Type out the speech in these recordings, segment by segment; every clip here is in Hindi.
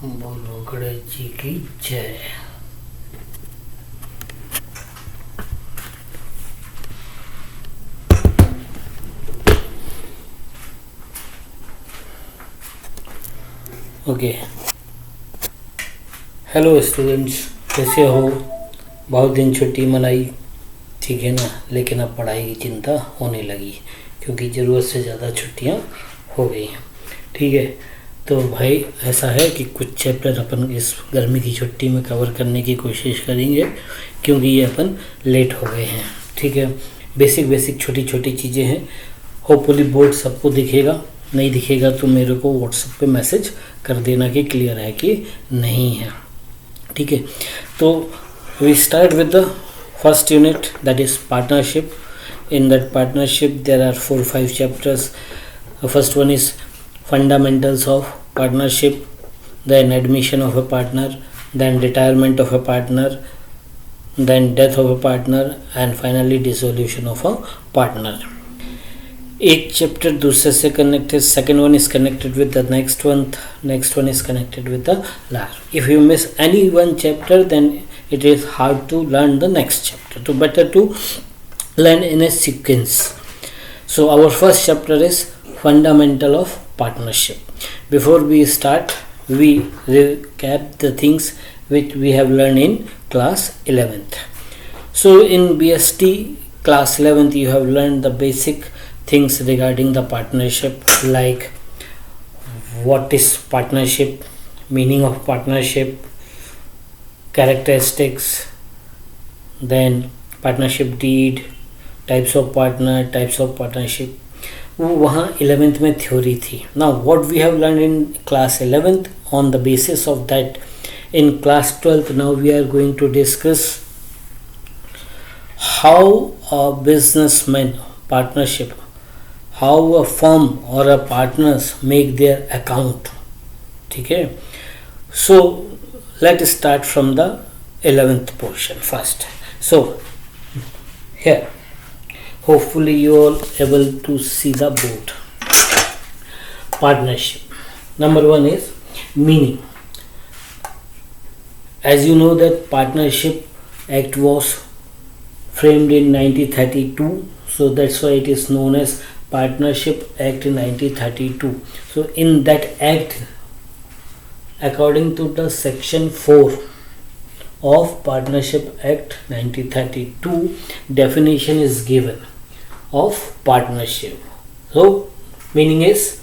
बोलो गणेश जी की जय। ओके, हेलो स्टूडेंट्स, कैसे हो? बहुत दिन छुट्टी मनाई, ठीक है ना। लेकिन अब पढ़ाई की चिंता होने लगी क्योंकि ज़रूरत से ज़्यादा छुट्टियां हो गई हैं, ठीक है। तो भाई ऐसा है कि कुछ चैप्टर अपन इस गर्मी की छुट्टी में कवर करने की कोशिश करेंगे क्योंकि ये अपन लेट हो गए हैं, ठीक है। बेसिक छोटी छोटी चीज़ें हैं। होपफुली बोर्ड सबको दिखेगा, नहीं दिखेगा तो मेरे को व्हाट्सएप पे मैसेज कर देना कि क्लियर है कि नहीं है, ठीक है। तो we start with the first unit, that is partnership. In that partnership there are 4-5 chapters. First one is fundamentals of partnership, then admission of a partner, then retirement of a partner, then death of a partner, and finally dissolution of a partner. एक चैप्टर दूसरे से connected, second one is connected with the next one is connected with the last. If you miss any one chapter then it is hard to learn the next chapter. So better to learn in a sequence. So our first chapter is fundamental of partnership. Before we start, we recap the things which we have learned in class 11th. So in BST class 11th you have learned the basic things regarding the partnership, like what is partnership, meaning of partnership, characteristics, then partnership deed, types of partner, types of partnership. वो वहाँ 11th में थ्योरी थी. Now what we have learned in class 11th, on the basis of that in class 12th now we are going to discuss how a businessman partnership, how a firm or a partners make their account, ठीक है. So let's start from the 11th portion first. So here, hopefully you all able to see the board. Partnership. Number one is meaning. As you know that Partnership Act was framed in 1932, so that's why it is known as Partnership Act 1932. So in that act, according to the section 4 of Partnership Act 1932, definition is given of partnership. So meaning is,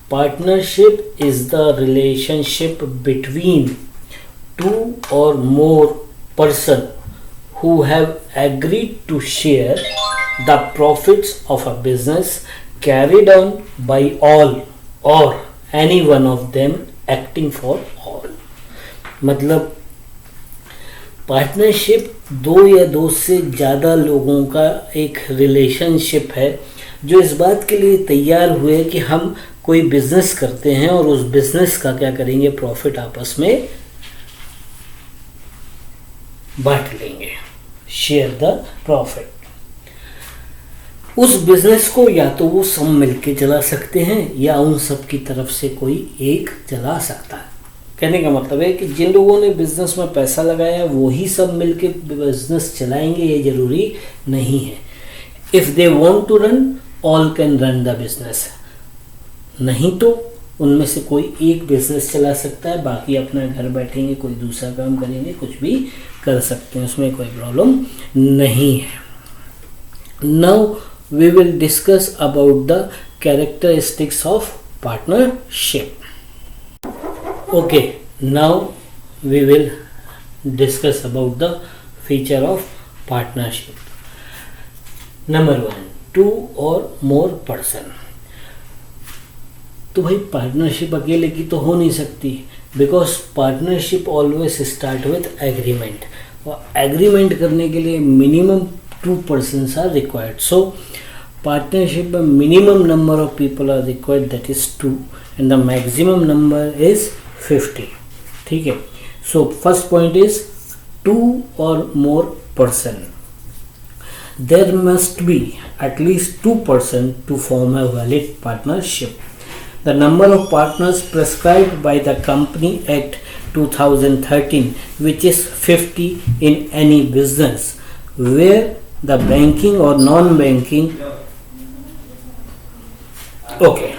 partnership is the relationship between two or more person who have agreed to share the profits of a business carried on by all or any one of them acting for all. मतलब पार्टनरशिप दो या दो से ज़्यादा लोगों का एक रिलेशनशिप है जो इस बात के लिए तैयार हुए कि हम कोई बिजनेस करते हैं और उस बिजनेस का क्या करेंगे, प्रॉफिट आपस में बांट लेंगे, शेयर द प्रॉफिट. उस बिजनेस को या तो वो सब मिलके चला सकते हैं या उन सब की तरफ से कोई एक चला सकता है. कहने का मतलब है कि जिन लोगों ने बिजनेस में पैसा लगाया वो ही सब मिलके बिजनेस चलाएंगे, ये जरूरी नहीं है. If they want to run, all can run the business. नहीं तो उनमें से कोई एक बिजनेस चला सकता है, बाकी अपना घर बैठेंगे, कोई दूसरा काम करेंगे, कुछ भी कर सकते हैं, उसमें कोई प्रॉब्लम नहीं है. Now we will discuss about the characteristics of partnership. Okay, now we will discuss about the feature of partnership. Number one, two or more person. तो भाई पार्टनरशिप अकेले की तो हो नहीं सकती, because partnership always start with agreement, और एग्रीमेंट करने के लिए minimum 2 persons are required. So partnership minimum number of people are required, that is 2, and the maximum number is 50. ठीक है. So first point is 2 or more person. There must be at least 2 person to form a valid partnership. The number of partners prescribed by the Company Act 2013, which is 50 in any business, where the banking or non-banking. Okay.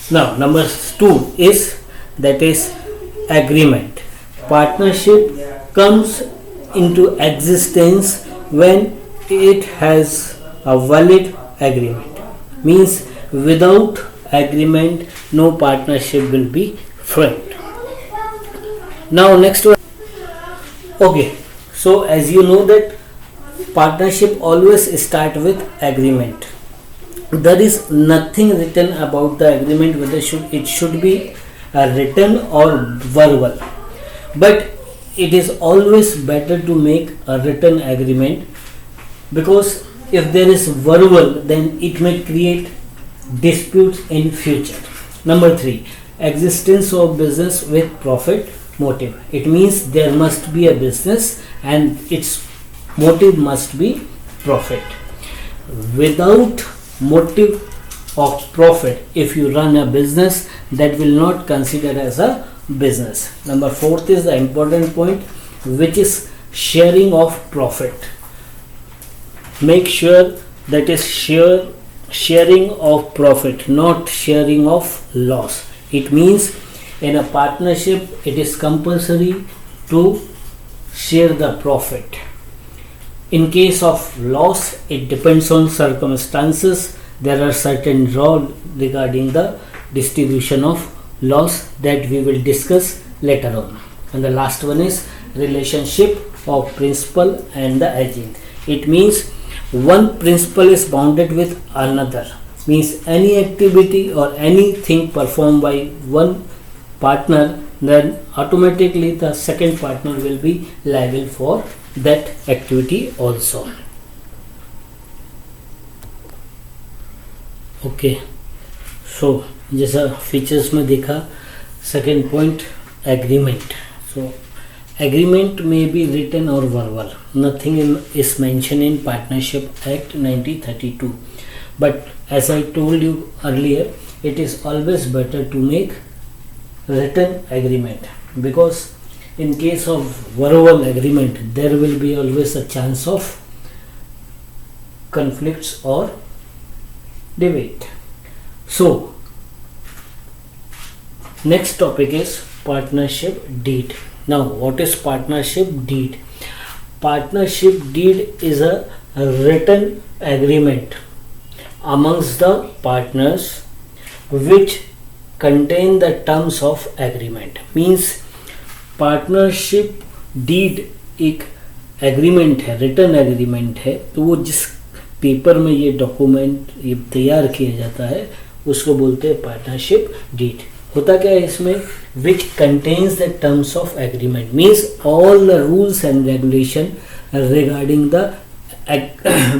Now, number 2 is that is agreement. Partnership comes into existence when it has a valid agreement. Means without agreement, no partnership will be formed. Now, next one. Okay. So, as you know that partnership always start with agreement. There is nothing written about the agreement whether it should be written or verbal, but it is always better to make a written agreement, because if there is verbal, then it may create disputes in future. Number 3, existence of business with profit motive. It means there must be a business and its motive must be profit. Without motive of profit, if you run a business, that will not consider as a business. Number 4 is the important point, which is sharing of profit. Make sure that is sharing of profit, not sharing of loss. It means in a partnership it is compulsory to share the profit. In case of loss, it depends on circumstances. There are certain rules regarding the distribution of loss that we will discuss later on. And the last one is relationship of principal and the agent. It means one principal is bounded with another. Means any activity or anything performed by one partner, then automatically the second partner will be liable for that activity also. Okay, so जैसा फीचर्स में देखा, second point agreement. So agreement may be written or verbal. Nothing is mentioned in Partnership Act 1932, but as I told you earlier, it is always better to make written agreement, because in case of verbal agreement there will be always a chance of conflicts or debate. So next topic is partnership deed. Now, what is partnership deed? Partnership deed is a written agreement amongst the partners which contain the terms of agreement. Means partnership deed एक एग्रीमेंट है, रिटन एग्रीमेंट है. तो वो जिस पेपर में ये डॉक्यूमेंट ये तैयार किया जाता है उसको बोलते हैं पार्टनरशिप डीड. होता क्या है इसमें? Which contains the terms of agreement. Means all the rules and regulation regarding the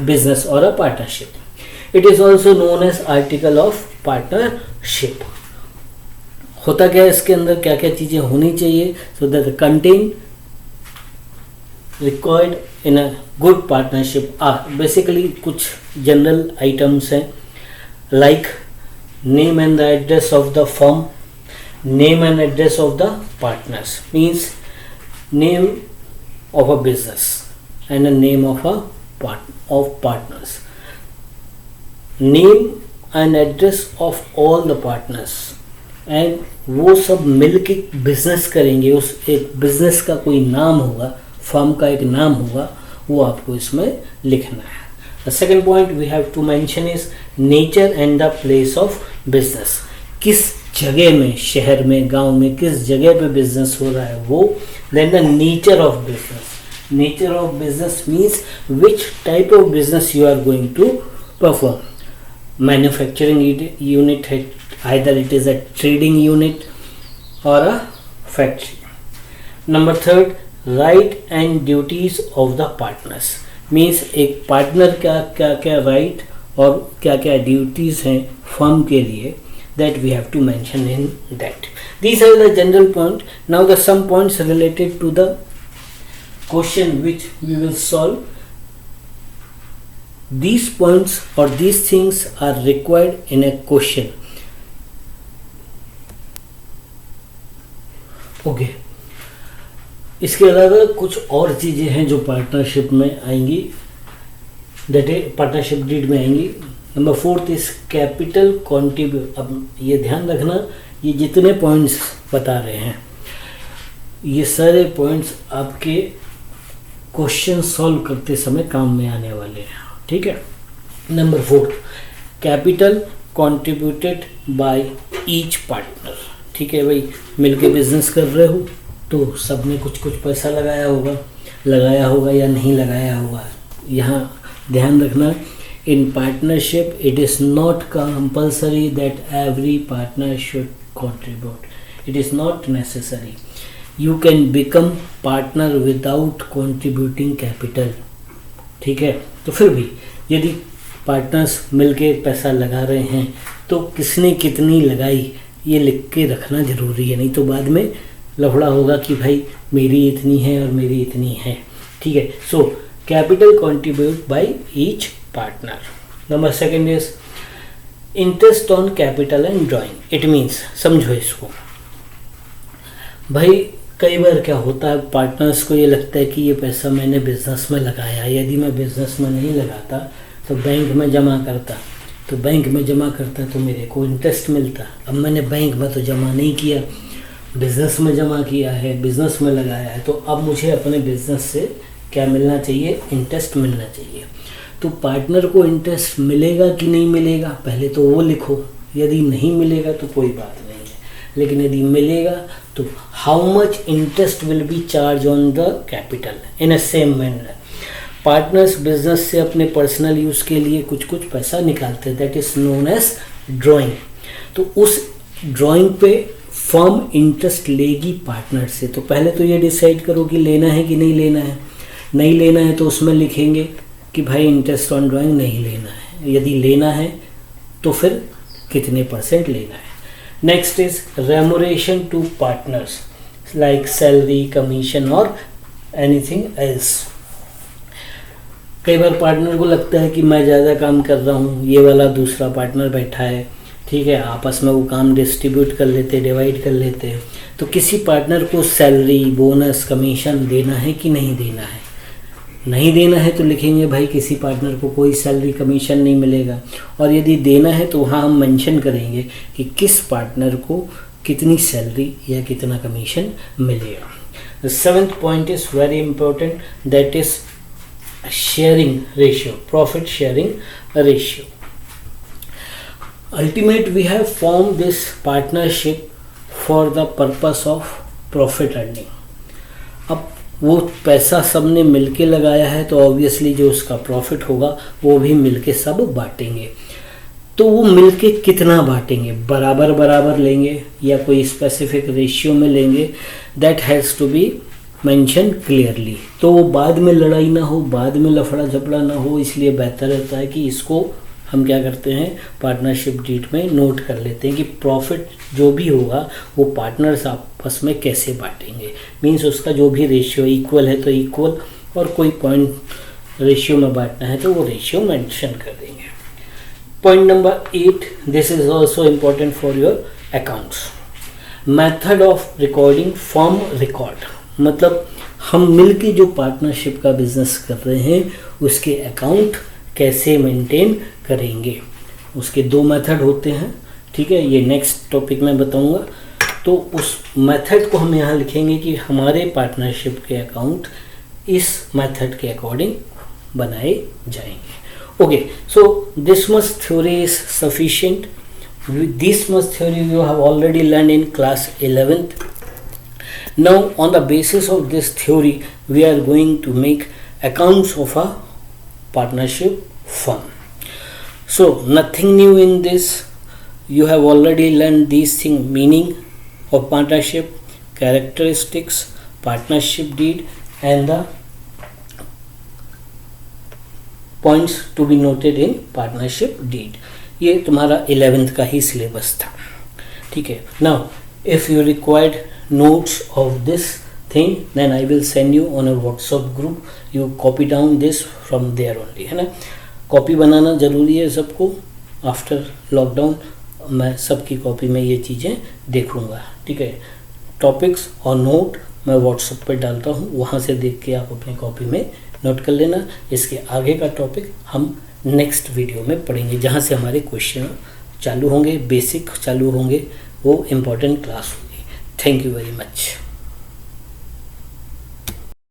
business और a partnership. It is also known as article of partnership. होता क्या है इसके अंदर, क्या क्या चीज़ें होनी चाहिए? So that content required in a good partnership are basically कुछ जनरल आइटम्स हैं, like name and the address of the firm, name and address of the partners. Means name of a business and a name of a partners, name and address of all the partners, and वो सब मिल के बिजनेस करेंगे. उस एक बिजनेस का कोई नाम होगा, फर्म का एक नाम होगा, वो आपको इसमें लिखना है. The second point we have to mention is nature and the place of business. किस जगह में, शहर में, गांव में, किस जगह पे बिजनेस हो रहा है वो. Then the nature of business. Nature of business means which type of business you are going to perform. Manufacturing unit है, either it is a trading unit or a factory. Number third, right and duties of the partners. Means एक पार्टनर का क्या क्या राइट और क्या क्या ड्यूटीज़ हैं फर्म के लिए, that we have to mention in that. These are the general point. Now the some points related to the question which we will solve. These points और these things are required in a question. Okay, इसके अलावा कुछ और चीज़ें हैं जो पार्टनरशिप में आएंगी, दैट इज पार्टनरशिप डीड में आएंगी। Number 4 is capital contribute. अब ये ध्यान रखना, ये जितने पॉइंट्स बता रहे हैं ये सारे पॉइंट्स आपके क्वेश्चन सॉल्व करते समय काम में आने वाले हैं, ठीक है। Number 4, capital contributed by each partner, ठीक है भाई, मिलके बिजनेस कर रहे हो तो सबने कुछ कुछ पैसा लगाया होगा या नहीं लगाया होगा। यहाँ ध्यान रखना, in partnership it is not compulsory that every partner should contribute, it is not necessary. You can become partner without contributing capital, ठीक है। तो फिर भी यदि पार्टनर्स मिलके पैसा लगा रहे हैं तो किसने कितनी लगाई ये लिख के रखना ज़रूरी है, नहीं तो बाद में लफड़ा होगा कि भाई मेरी इतनी है और मेरी इतनी है, ठीक है। So capital contribute by each partner. Number 2 is interest on capital and drawing. It means, समझो इसको भाई, कई बार क्या होता है पार्टनर्स को ये लगता है कि ये पैसा मैंने बिजनेस में लगाया, यदि मैं बिजनेस में नहीं लगाता तो बैंक में जमा करता, तो बैंक में जमा करता तो मेरे को इंटरेस्ट मिलता। अब मैंने बैंक में तो जमा नहीं किया, बिजनेस में जमा किया है, बिजनेस में लगाया है, तो अब मुझे अपने बिजनेस से क्या मिलना चाहिए, इंटरेस्ट मिलना चाहिए। तो पार्टनर को इंटरेस्ट मिलेगा कि नहीं मिलेगा पहले तो वो लिखो, यदि नहीं मिलेगा तो कोई बात नहीं है, लेकिन यदि मिलेगा तो how much interest will be charge on the capital in a same manner. Partners business से अपने पर्सनल यूज़ के लिए कुछ कुछ पैसा निकालते हैं, that is known as drawing. तो उस ड्राइंग पे फर्म इंटरेस्ट लेगी पार्टनर से। तो पहले तो ये डिसाइड करो कि लेना है कि नहीं लेना है। नहीं लेना है तो उसमें लिखेंगे कि भाई इंटरेस्ट ऑन ड्राइंग नहीं लेना है, यदि लेना है तो फिर कितने % लेना है। Next is remuneration to partners like salary, commission और एनीथिंग एल्स। कई बार पार्टनर को लगता है कि मैं ज़्यादा काम कर रहा हूँ, ये वाला दूसरा पार्टनर बैठा है, ठीक है, आपस में वो काम डिस्ट्रीब्यूट कर लेते, डिवाइड कर लेते हैं। तो किसी पार्टनर को सैलरी, बोनस, कमीशन देना है कि नहीं देना है। नहीं देना है तो लिखेंगे भाई किसी पार्टनर को कोई सैलरी कमीशन नहीं मिलेगा, और यदि देना है तो वहाँ हम मेंशन करेंगे कि किस पार्टनर को कितनी सैलरी या कितना कमीशन मिलेगा। The 7th point is very important, that is sharing ratio, profit sharing ratio. Ultimate we have formed this partnership for the purpose of profit earning। अब वो पैसा सबने मिलके लगाया है तो ऑब्वियसली जो उसका प्रॉफिट होगा वो भी मिलके सब बांटेंगे। तो वो मिलके कितना बांटेंगे, बराबर बराबर लेंगे या कोई स्पेसिफिक रेशियो में लेंगे, that has to be mention clearly. तो वो बाद में लड़ाई ना हो, बाद में लफड़ा झपड़ा ना हो, इसलिए बेहतर रहता है कि इसको हम क्या करते हैं पार्टनरशिप डीड में नोट कर लेते हैं कि प्रॉफिट जो भी होगा वो पार्टनर्स आपस में कैसे बांटेंगे। मींस उसका जो भी रेशियो इक्वल है तो इक्वल, और कोई पॉइंट रेशियो में बांटना है तो वो रेशियो मेंशन कर देंगे। Point number 8, this is also important for your accounts. Method of recording firm record, मतलब हम मिलके जो पार्टनरशिप का बिजनेस कर रहे हैं उसके अकाउंट कैसे मेंटेन करेंगे। उसके 2 मेथड होते हैं, ठीक है, ये नेक्स्ट टॉपिक में बताऊंगा। तो उस मेथड को हम यहाँ लिखेंगे कि हमारे पार्टनरशिप के अकाउंट इस मेथड के अकॉर्डिंग बनाए जाएंगे। Okay, so this much theory is sufficient. This much theory you have already learn in class 11th। Now on the basis of this theory we are going to make accounts of a partnership firm. So nothing new in this, you have already learned these things: meaning of partnership, characteristics, partnership deed and the points to be noted in partnership deed. ये तुम्हारा 11th का ही सिलेबस था, ठीक है। Now if you required notes of this thing then I will send you on a WhatsApp group, you copy down this from there only, है ना। कॉपी बनाना ज़रूरी है सबको। आफ्टर लॉकडाउन मैं सबकी कॉपी में ये चीज़ें देखूँगा, ठीक है। टॉपिक्स और नोट मैं व्हाट्सएप पर डालता हूँ, वहाँ से देख के आप अपनी कॉपी में नोट कर लेना। इसके आगे का टॉपिक हम नेक्स्ट वीडियो में पढ़ेंगे, जहाँ से हमारे क्वेश्चन चालू होंगे, बेसिक चालू होंगे, वो इम्पोर्टेंट क्लास होगी। Thank you very much.